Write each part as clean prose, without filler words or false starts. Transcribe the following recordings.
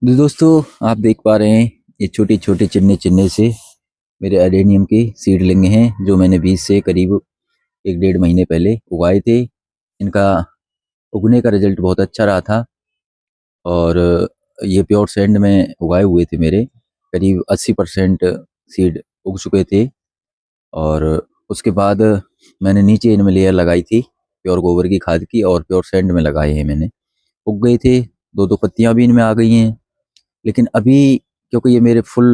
तो दोस्तों, आप देख पा रहे हैं ये छोटे छोटे चिन्ने चिन्ने से मेरे अडेनियम के सीडलिंग हैं जो मैंने बीज से करीब 1 डेढ़ महीने पहले उगाए थे। इनका उगने का रिजल्ट बहुत अच्छा रहा था और ये प्योर सैंड में उगाए हुए थे मेरे। करीब 80% सीड उग चुके थे और उसके बाद मैंने नीचे इनमें लेयर लगाई थी प्योर गोबर की खाद की और प्योर सैंड में लगाए हैं मैंने। उग गए थे, दो दो पत्तियां भी इनमें आ गई हैं। लेकिन अभी क्योंकि ये मेरे फुल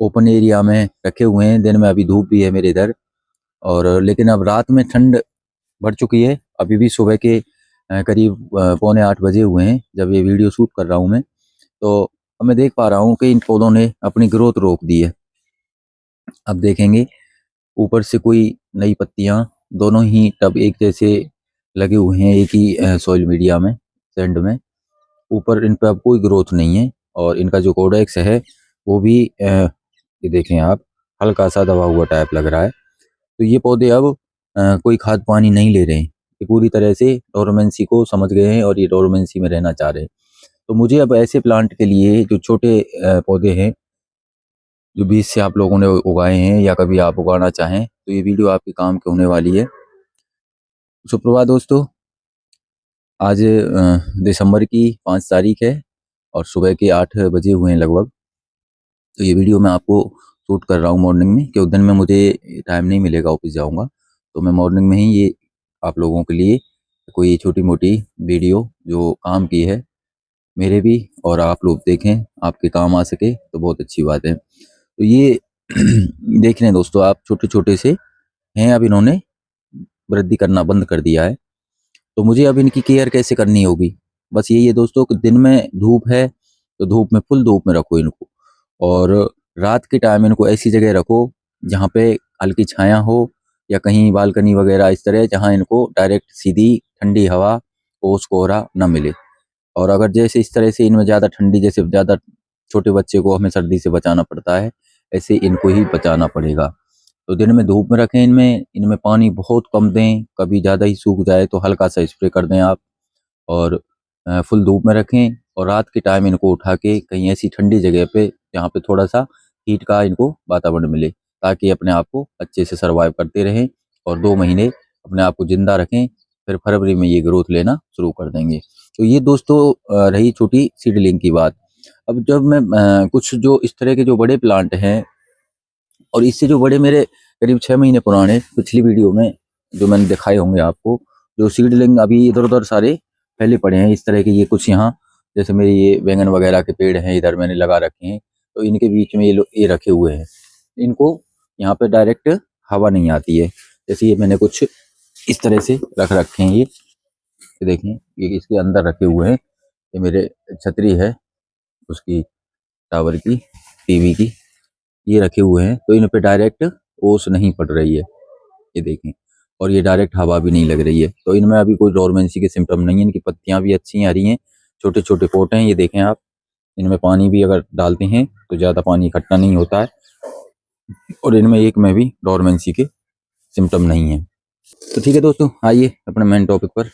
ओपन एरिया में रखे हुए हैं, दिन में अभी धूप भी है मेरे इधर और लेकिन अब रात में ठंड बढ़ चुकी है। अभी भी सुबह के करीब पौने 8 बजे हुए हैं जब ये वीडियो शूट कर रहा हूँ मैं। तो अब मैं देख पा रहा हूँ कि इन पौधों ने अपनी ग्रोथ रोक दी है। अब देखेंगे ऊपर से कोई नई पत्तियाँ, दोनों ही टब एक जैसे लगे हुए हैं एक ही सॉइल मीडिया में, सैंड में। ऊपर इन पे अब कोई ग्रोथ नहीं है और इनका जो कोडेक्स है वो भी ये देखें आप, हल्का सा दबा हुआ टाइप लग रहा है। तो ये पौधे अब कोई खाद पानी नहीं ले रहे हैं। ये पूरी तरह से डोरमेंसी को समझ गए हैं और ये डोरमेंसी में रहना चाह रहे हैं। तो मुझे अब ऐसे प्लांट के लिए जो छोटे पौधे हैं, जो बीज से आप लोगों ने उगाए हैं या कभी आप उगाना चाहें, तो ये वीडियो आपके काम की होने वाली है। सुप्रभात दोस्तों, आज दिसंबर की 5 तारीख है और सुबह के 8 बजे हुए हैं लगभग। तो ये वीडियो मैं आपको शूट कर रहा हूँ मॉर्निंग में, क्योंकि दिन में मुझे टाइम नहीं मिलेगा, ऑफिस जाऊँगा। तो मैं मॉर्निंग में ही ये आप लोगों के लिए कोई छोटी मोटी वीडियो जो काम की है मेरे भी, और आप लोग देखें, आपके काम आ सके तो बहुत अच्छी बात है। तो ये देख रहे हैं दोस्तों आप, छोटे छोटे से हैं। अब इन्होंने वृद्धि करना बंद कर दिया है। तो मुझे अब इनकी केयर कैसे करनी होगी, बस यही है दोस्तों कि दिन में धूप है तो धूप में, फुल धूप में रखो इनको, और रात के टाइम इनको ऐसी जगह रखो जहाँ पे हल्की छाया हो, या कहीं बालकनी वगैरह इस तरह जहाँ इनको डायरेक्ट सीधी ठंडी हवा, ओस कोहरा न मिले। और अगर जैसे इस तरह से इनमें ज़्यादा ठंडी, जैसे ज़्यादा छोटे बच्चे को हमें सर्दी से बचाना पड़ता है, ऐसे इनको ही बचाना पड़ेगा। तो दिन में धूप में रखें, इनमें इनमें पानी बहुत कम दें, कभी ज़्यादा ही सूख जाए तो हल्का सा स्प्रे कर दें आप। और फुल धूप में रखें और रात के टाइम इनको उठा के कहीं ऐसी ठंडी जगह पे जहाँ पे थोड़ा सा हीट का इनको वातावरण मिले, ताकि अपने आप को अच्छे से सर्वाइव करते रहें और 2 महीने अपने आप को जिंदा रखें। फिर फरवरी में ये ग्रोथ लेना शुरू कर देंगे। तो ये दोस्तों रही छोटी सीडलिंग की बात। अब जब मैं कुछ जो इस तरह के जो बड़े प्लांट हैं, और इससे जो बड़े मेरे करीब 6 महीने पुराने पिछली वीडियो में जो मैंने दिखाए होंगे आपको, जो सीडलिंग अभी इधर उधर सारे फैले पड़े हैं इस तरह के, ये कुछ यहाँ जैसे मेरे ये बैंगन वगैरह के पेड़ हैं, इधर मैंने लगा रखे हैं। तो इनके बीच में ये रखे हुए हैं। इनको यहाँ पे डायरेक्ट हवा नहीं आती है। जैसे ये मैंने कुछ इस तरह से रख रखे हैं, ये देखें, ये इसके अंदर रखे हुए हैं। ये मेरे छतरी है उसकी, टावर की, टीवी की, ये रखे हुए हैं। तो इन पे डायरेक्ट ओस नहीं पड़ रही है, ये देखें, और ये डायरेक्ट हवा भी नहीं लग रही है। तो इनमें अभी कोई डोरमेंसी के सिम्टम नहीं है। इनकी पत्तियां भी अच्छी हरी हैं, छोटे छोटे पोट हैं, ये देखें आप। इनमें पानी भी अगर डालते हैं तो ज़्यादा पानी इकट्ठा नहीं होता है, और इनमें एक में भी डोरमेंसी के सिम्टम नहीं है। तो ठीक है दोस्तों, आइए अपने मेन टॉपिक पर,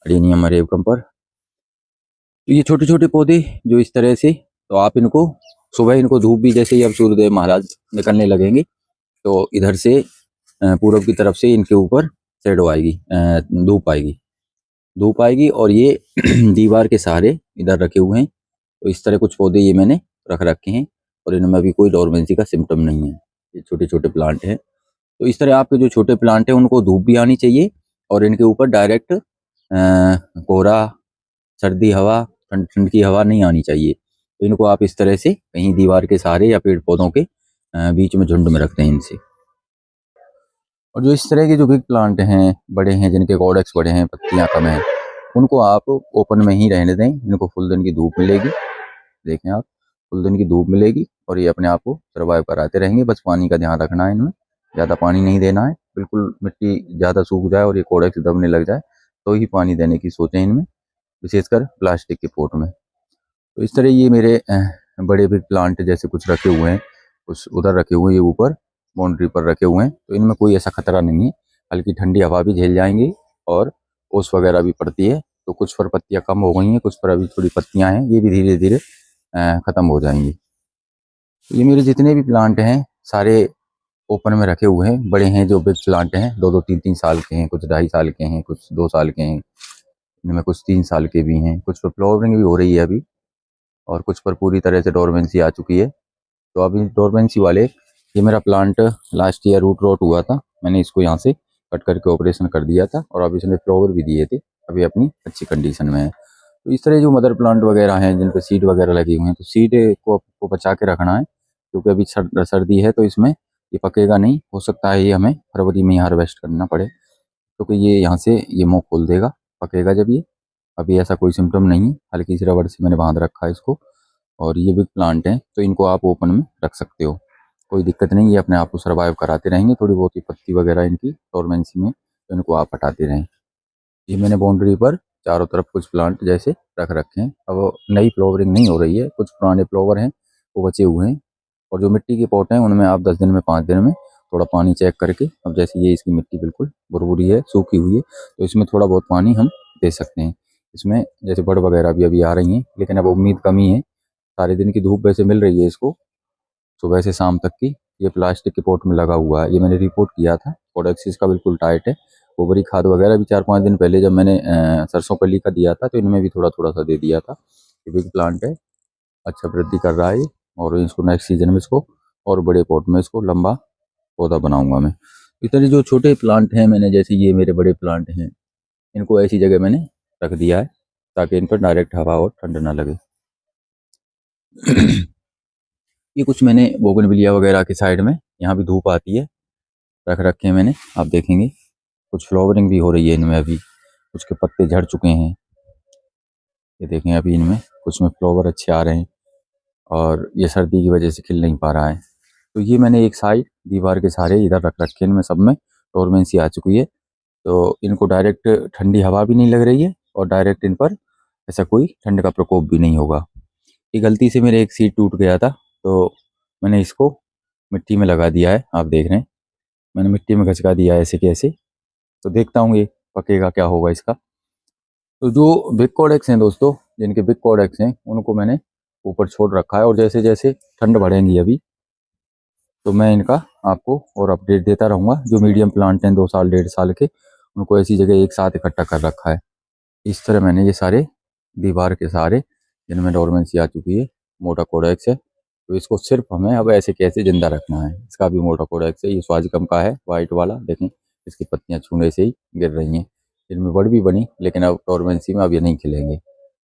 अडेनियम अरेबिकम पर। तो ये छोटे छोटे पौधे जो इस तरह से, तो आप इनको सुबह, इनको धूप भी जैसे ही अब सूर्यदेव महाराज निकलने लगेंगे तो इधर से पूरब की तरफ से इनके ऊपर शेडो आएगी, धूप आएगी, धूप आएगी। और ये दीवार के सहारे इधर रखे हुए हैं। तो इस तरह कुछ पौधे ये मैंने रख रखे हैं और इनमें अभी कोई डोरमेंसी का सिम्टम नहीं है। ये छोटे छोटे प्लांट हैं। तो इस तरह आपके जो छोटे प्लांट हैं उनको धूप भी आनी चाहिए और इनके ऊपर डायरेक्ट कोहरा, सर्दी हवा, ठंड ठंड की हवा नहीं आनी चाहिए। तो इनको आप इस तरह से कहीं दीवार के सहारे या पेड़ पौधों के बीच में झुंड में रखते हैं इनसे। और जो इस तरह के जो बिग प्लांट हैं, बड़े हैं, जिनके कॉडेक्स बड़े हैं, पत्तियां कम हैं, उनको आप ओपन में ही रहने दें। इनको फुल दिन की धूप मिलेगी, देखें आप, फुल दिन की धूप मिलेगी और ये अपने आप को सर्वाइव कराते रहेंगे। बस पानी का ध्यान रखना है, इनमें ज़्यादा पानी नहीं देना है। बिल्कुल मिट्टी ज़्यादा सूख जाए और ये कॉडेक्स दबने लग जाए तो ही पानी देने की सोचें इनमें, विशेषकर प्लास्टिक के पोट में। तो इस तरह ये मेरे बड़े बिग प्लांट जैसे कुछ रखे हुए हैं, कुछ उधर रखे हुए हैं, ये ऊपर बाउंड्री पर रखे हुए हैं। तो इनमें कोई ऐसा खतरा नहीं है, हल्की ठंडी हवा भी झेल जाएंगे और ओस वगैरह भी पड़ती है तो कुछ पर पत्तियां कम हो गई हैं, कुछ पर अभी थोड़ी पत्तियां हैं, ये भी धीरे धीरे ख़त्म हो जाएंगी। तो ये मेरे जितने भी प्लांट हैं सारे ओपन में रखे हुए हैं। बड़े हैं जो बिग प्लांट हैं, 2-2 3-3 साल के हैं, कुछ 2.5 साल के हैं, कुछ 2 साल के हैं, इनमें कुछ 3 साल के भी हैं, कुछ पर फ्लावरिंग भी हो रही है अभी, और कुछ पर पूरी तरह से डोरमेंसी आ चुकी है। तो अभी डोरमेंसी वाले, ये मेरा plant last year root rot हुआ था, मैंने इसको यहाँ से कट करके ऑपरेशन कर दिया था, और अभी इसने फ्लावर भी दिए थे, अभी अपनी अच्छी कंडीशन में है। तो इस तरह जो मदर प्लांट वगैरह हैं जिन पर सीड वगैरह लगी हुई हैं, तो सीड को आपको बचा के रखना है, क्योंकि अभी सर्दी है तो इसमें ये पकेगा नहीं, हो सकता है ये हमें फरवरी में ही हार्वेस्ट करना पड़े, क्योंकि ये यहाँ से ये मुंह खोल देगा, पकेगा जब ये। अभी ऐसा कोई सिम्टम नहीं है, हल्की सी रबड़ से मैंने बांध रखा है इसको। और ये बिग प्लांट हैं तो इनको आप ओपन में रख सकते हो, कोई दिक्कत नहीं, ये अपने आप को सर्वाइव कराते रहेंगे। थोड़ी बहुत ही पत्ती वगैरह इनकी डोरमेंसी में, तो इनको आप हटाते रहें। ये मैंने बाउंड्री पर चारों तरफ कुछ प्लांट जैसे रख रखे हैं। अब नई फ्लावरिंग नहीं हो रही है, कुछ पुराने फ्लावर हैं वो बचे हुए हैं। और जो मिट्टी के पॉट हैं उनमें आप 10 दिन में 5 दिन में थोड़ा पानी चेक करके, अब जैसे ये इसकी मिट्टी बिल्कुल भुरभुरी है, सूखी हुई है, तो इसमें थोड़ा बहुत पानी हम दे सकते हैं। इसमें जैसे बड़ वगैरह भी अभी आ रही हैं, लेकिन अब उम्मीद कमी है, सारे दिन की धूप वैसे मिल रही है इसको, सुबह से शाम तक की। ये प्लास्टिक के पॉट में लगा हुआ है, ये मैंने रिपोर्ट किया था, कोडेक्सिस का बिल्कुल टाइट है। गोबरी खाद वगैरह भी 4-5 दिन पहले जब मैंने सरसों कली का दिया था, तो इनमें भी थोड़ा थोड़ा सा दे दिया था। ये बिग प्लांट है, अच्छा वृद्धि कर रहा है ये, और इसको नेक्स्ट सीजन में इसको और बड़े पॉट में इसको लंबा पौधा बनाऊंगा मैं। इस तरह जो छोटे प्लांट हैं मैंने, जैसे ये मेरे बड़े प्लांट हैं, इनको ऐसी जगह मैंने रख दिया है ताकि इन पर डायरेक्ट हवा और ठंड ना लगे। ये कुछ मैंने बोगनविलिया वगैरह के साइड में, यहाँ भी धूप आती है, रख रखे हैं मैंने, आप देखेंगे कुछ फ्लावरिंग भी हो रही है इनमें अभी, कुछ के पत्ते झड़ चुके हैं, ये देखें अभी इनमें कुछ में फ्लावर अच्छे आ रहे हैं, और ये सर्दी की वजह से खिल नहीं पा रहा है। तो ये मैंने एक साइड दीवार के सहारे इधर रख रखे हैं, इनमें सब में डोरमेंसी आ चुकी है, तो इनको डायरेक्ट ठंडी हवा भी नहीं लग रही है, और डायरेक्ट इन पर ऐसा कोई ठंड का प्रकोप भी नहीं होगा। ये गलती से मेरे एक सीड टूट गया था, तो मैंने इसको मिट्टी में लगा दिया है, आप देख रहे हैं मैंने मिट्टी में घचका दिया है ऐसे कैसे। तो देखता हूँ ये पकेगा क्या होगा इसका। तो जो बिग कोडेक्स हैं दोस्तों, जिनके बिग कोडेक्स हैं उनको मैंने ऊपर छोड़ रखा है, और जैसे जैसे ठंड बढ़ेंगी अभी, तो मैं इनका आपको और अपडेट देता रहूँगा। जो मीडियम प्लांट हैं 2 साल 1.5 साल के, उनको ऐसी जगह एक साथ इकट्ठा कर रखा है। इस तरह मैंने ये सारे दीवार के सहारे, जिनमें डोरमेंसी आ चुकी है, मोटा कोडेक्स है, तो इसको सिर्फ हमें अब ऐसे कैसे जिंदा रखना है। इसका भी मोटा कोडेक्स है, ये स्वाजिकम का है, वाइट वाला, देखें इसकी पत्तियां छूने से ही गिर रही हैं। इनमें बड़ भी बनी, लेकिन अब डोरमेंसी में अब ये नहीं खिलेंगे,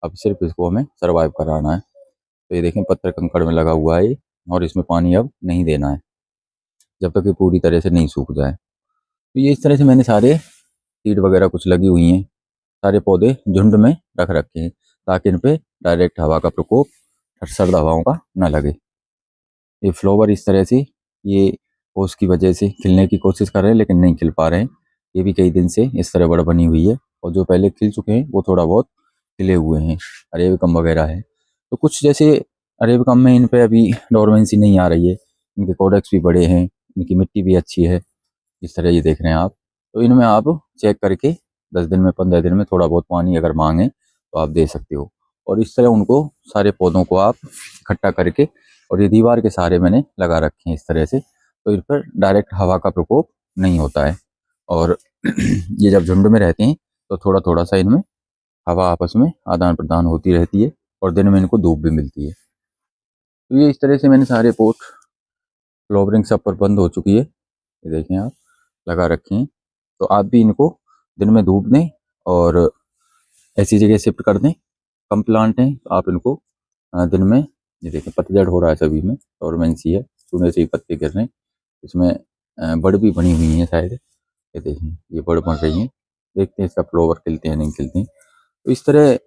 अब सिर्फ इसको हमें सर्वाइव कराना है। तो ये देखें पत्थर कंकड़ में लगा हुआ है ये, और इसमें पानी अब नहीं देना है जब तक ये पूरी तरह से नहीं सूख जाए। तो ये इस तरह से मैंने सारे सीड वगैरह कुछ लगी हुई हैं, सारे पौधे झुंड में रख रखे हैं, ताकि इन पे डायरेक्ट हवा का प्रकोप सर्द हवाओं का ना लगे। ये फ्लावर इस तरह से, ये ओस की वजह से खिलने की कोशिश कर रहे हैं, लेकिन नहीं खिल पा रहे हैं। ये भी कई दिन से इस तरह बड़ बनी हुई है, और जो पहले खिल चुके हैं वो थोड़ा बहुत खिले हुए हैं, अरेबिकम वगैरह है। तो कुछ जैसे अरेबिकम में इन पे अभी डोरमेंसी नहीं आ रही है, इनके कोडेक्स भी बड़े हैं, इनकी मिट्टी भी अच्छी है, इस तरह ये देख रहे हैं आप। तो इनमें आप चेक करके 10 दिन में 15 दिन में थोड़ा बहुत पानी अगर मांगे तो आप दे सकते हो। और इस तरह उनको सारे पौधों को आप इकट्ठा करके, और ये दीवार के सहारे मैंने लगा रखे हैं इस तरह से, तो इन पर डायरेक्ट हवा का प्रकोप नहीं होता है। और ये जब झुंड में रहते हैं तो थोड़ा थोड़ा सा इनमें हवा आपस में आदान प्रदान होती रहती है, और दिन में इनको धूप भी मिलती है। तो ये इस तरह से मैंने सारे पोट, फ्लावरिंग सब पर बंद हो चुकी है, ये देखें आप लगा रखे हैं। तो आप भी इनको दिन में धूप दें, और ऐसी जगह शिफ्ट कर दें। कम प्लांट हैं तो आप इनको दिन में, ये देखें पतझड़ हो रहा है सभी में, डोरमेंसी है, सोने से ही पत्ते गिर रहे हैं। इसमें बड़ भी बनी हुई हैं शायद, ये देखें ये बड़ बन रही हैं, देखते हैं इसका फ्लावर खिलते हैं नहीं खिलते हैं। तो इस तरह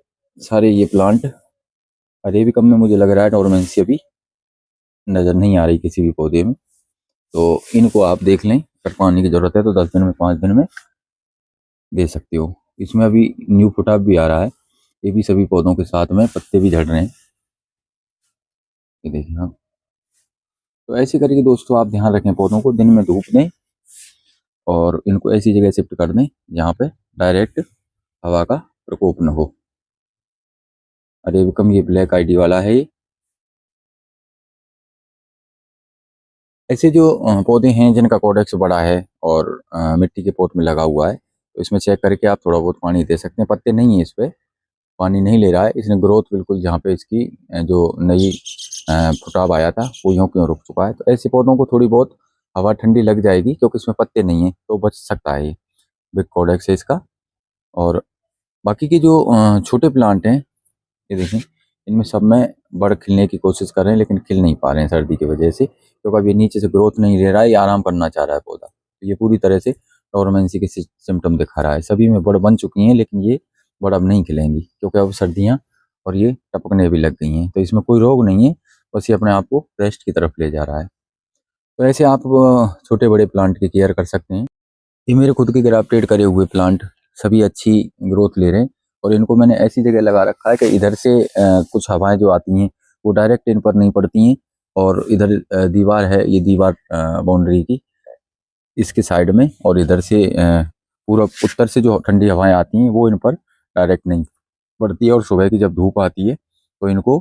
सारे ये प्लांट, अरेबिकम में मुझे लग रहा है डोरमेंसी अभी नज़र नहीं आ रही किसी भी पौधे में, तो इनको आप देख लें, अगर पानी की ज़रूरत है तो 10 दिन में 5 दिन में दे सकते हो। इसमें अभी न्यू फुटाप भी आ रहा है, ये भी सभी पौधों के साथ में पत्ते भी झड़ रहे हैं, ये देखिए आप। तो ऐसे करके दोस्तों आप ध्यान रखें, पौधों को दिन में धूप दें, और इनको ऐसी जगह शिफ्ट कर दें जहाँ पे डायरेक्ट हवा का प्रकोप न हो। अरेबिकम ये ब्लैक आईडी वाला है। ऐसे जो पौधे हैं जिनका कोडेक्स बड़ा है और मिट्टी के पोट में लगा हुआ है, तो इसमें चेक करके आप थोड़ा बहुत पानी दे सकते हैं। पत्ते नहीं है इस पे, पानी नहीं ले रहा है, इसने ग्रोथ बिल्कुल जहाँ पे इसकी जो नई फुटाव आया था वो यूँ क्यों रुक चुका है। तो ऐसे पौधों को थोड़ी बहुत हवा ठंडी लग जाएगी, क्योंकि इसमें पत्ते नहीं है, तो बच सकता है ये। बिग कोडेक्स है इसका। और बाकी के जो छोटे प्लांट हैं, ये देखें, इनमें सब में बड़ खिलने की कोशिश कर रहे हैं, लेकिन खिल नहीं पा रहे हैं सर्दी की वजह से, क्योंकि अब ये नीचे से ग्रोथ नहीं ले रहा है, ये आराम करना चाह रहा है पौधा। तो ये पूरी तरह से डोरमेंसी के सिम्टम दिखा रहा है। सभी में बड़ बन चुकी हैं, लेकिन ये बड़ अब नहीं खिलेंगी, क्योंकि अब सर्दियाँ और ये टपकने भी लग गई हैं। तो इसमें कोई रोग नहीं है, बस ये अपने आप को रेस्ट की तरफ ले जा रहा है। तो ऐसे आप छोटे बड़े प्लांट की केयर कर सकते हैं। ये मेरे खुद के ग्राफ्टेड करे हुए प्लांट सभी अच्छी ग्रोथ ले रहे हैं, और इनको मैंने ऐसी जगह लगा रखा है कि इधर से कुछ हवाएं जो आती हैं वो डायरेक्ट इन पर नहीं पड़ती हैं, और इधर दीवार है, ये दीवार बाउंड्री की इसके साइड में, और इधर से पूरब उत्तर से जो ठंडी हवाएं आती हैं वो इन पर डायरेक्ट नहीं पड़ती है। और सुबह की जब धूप आती है तो इनको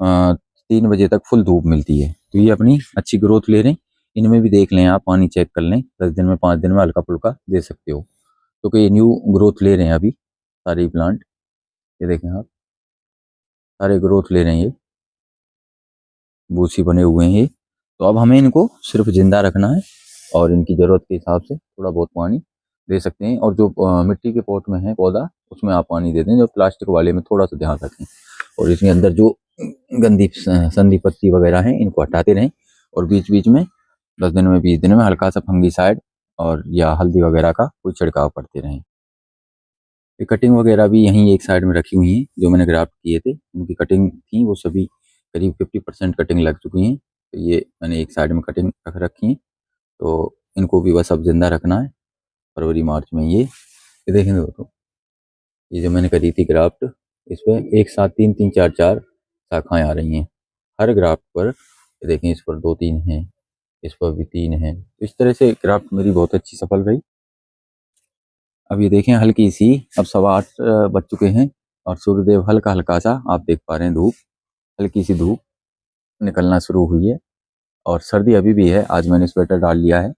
3 बजे तक फुल धूप मिलती है, तो ये अपनी अच्छी ग्रोथ ले रहे हैं। इनमें भी देख लें आप, पानी चेक कर लें, 10 दिन में 5 दिन में हल्का फुल्का दे सकते हो, क्योंकि ये न्यू ग्रोथ ले रहे हैं अभी सारे प्लांट। ये देखें आप, सारे ग्रोथ ले रहे हैं, ये बूसी बने हुए हैं ये। तो अब हमें इनको सिर्फ जिंदा रखना है, और इनकी ज़रूरत के हिसाब से थोड़ा बहुत पानी दे सकते हैं। और जो मिट्टी के पॉट में है पौधा, उसमें आप पानी दे दें। जो प्लास्टिक वाले में थोड़ा सा ध्यान रखें, और इसके अंदर जो गंदी संदी पत्ती वगैरह हैं इनको हटाते रहें, और बीच बीच में 10 दिन में 20 दिन में हल्का सा फंगीसाइड और या हल्दी वगैरह का कोई छिड़काव करते रहें। ये कटिंग वगैरह भी यहीं एक साइड में रखी हुई हैं, जो मैंने ग्राफ्ट किए थे उनकी कटिंग थी, वो सभी करीब 50% कटिंग लग चुकी हैं। तो ये मैंने एक साइड में कटिंग रख रखी है, तो इनको भी बस अब जिंदा रखना है फरवरी मार्च में। ये देखें दोस्तों, ये जो मैंने करी थी ग्राफ्ट, इस पर एक साथ 3 3 4 4 शाखाएं आ रही हैं हर ग्राफ्ट पर। ये देखें, इस पर 2 3 हैं, इस पर भी 3 हैं। तो इस तरह से ग्राफ्ट मेरी बहुत अच्छी सफल रही। अब ये देखें, हल्की सी अब 8:15 बज चुके हैं, और सूर्यदेव हल्का हल्का सा आप देख पा रहे हैं, धूप, हल्की सी धूप निकलना शुरू हुई है, और सर्दी अभी भी है। आज मैंने स्वेटर डाल लिया है।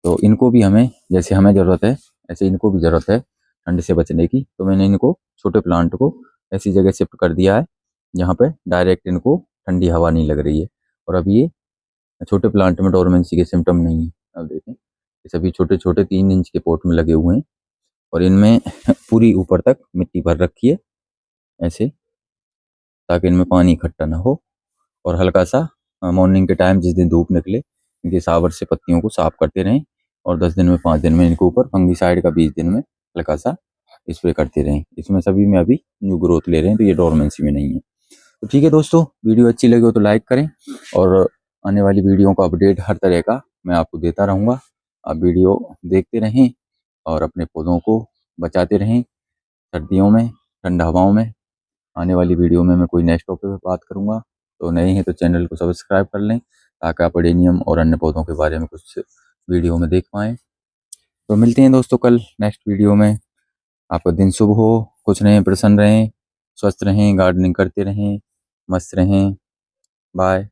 तो इनको भी हमें, जैसे हमें ज़रूरत है ऐसे इनको भी ज़रूरत है ठंड से बचने की। तो मैंने इनको, छोटे प्लांट को, ऐसी जगह शिफ्ट कर दिया है जहाँ पे डायरेक्ट इनको ठंडी हवा नहीं लग रही है। और अभी ये छोटे प्लांट में डोरमेंसी के सिम्टम नहीं है। अब देखें, ये सभी छोटे छोटे 3 इंच के पॉट में लगे हुए हैं, और इनमें पूरी ऊपर तक मिट्टी भर रखी है ऐसे, ताकि इनमें पानी इकट्ठा ना हो। और हल्का सा मॉर्निंग के टाइम जिस दिन धूप निकले, इनके सावर से पत्तियों को साफ करते रहें, और 10 दिन में 5 दिन में इनके ऊपर फंगीसाइड का 20 दिन में हल्का सा स्प्रे करते रहें। इसमें सभी में अभी न्यू ग्रोथ ले रहे हैं, तो ये डोरमेंसी में नहीं है। तो ठीक है दोस्तों, वीडियो अच्छी लगी हो तो लाइक करें, और आने वाली वीडियो का अपडेट हर तरह का मैं आपको देता रहूँगा। आप वीडियो देखते रहें और अपने पौधों को बचाते रहें सर्दियों में, ठंड हवाओं में। आने वाली वीडियो में मैं कोई नेक्स्ट टॉपिक पर बात करूँगा। तो नए हैं तो चैनल को सब्सक्राइब कर लें, ताकि आप अडेनियम और अन्य पौधों के बारे में कुछ वीडियो में देख पाएँ। तो मिलते हैं दोस्तों कल नेक्स्ट वीडियो में। आपका दिन शुभ हो, खुश रहें, प्रसन्न रहें, स्वस्थ रहें, गार्डनिंग करते रहें, मस्त रहें। बाय।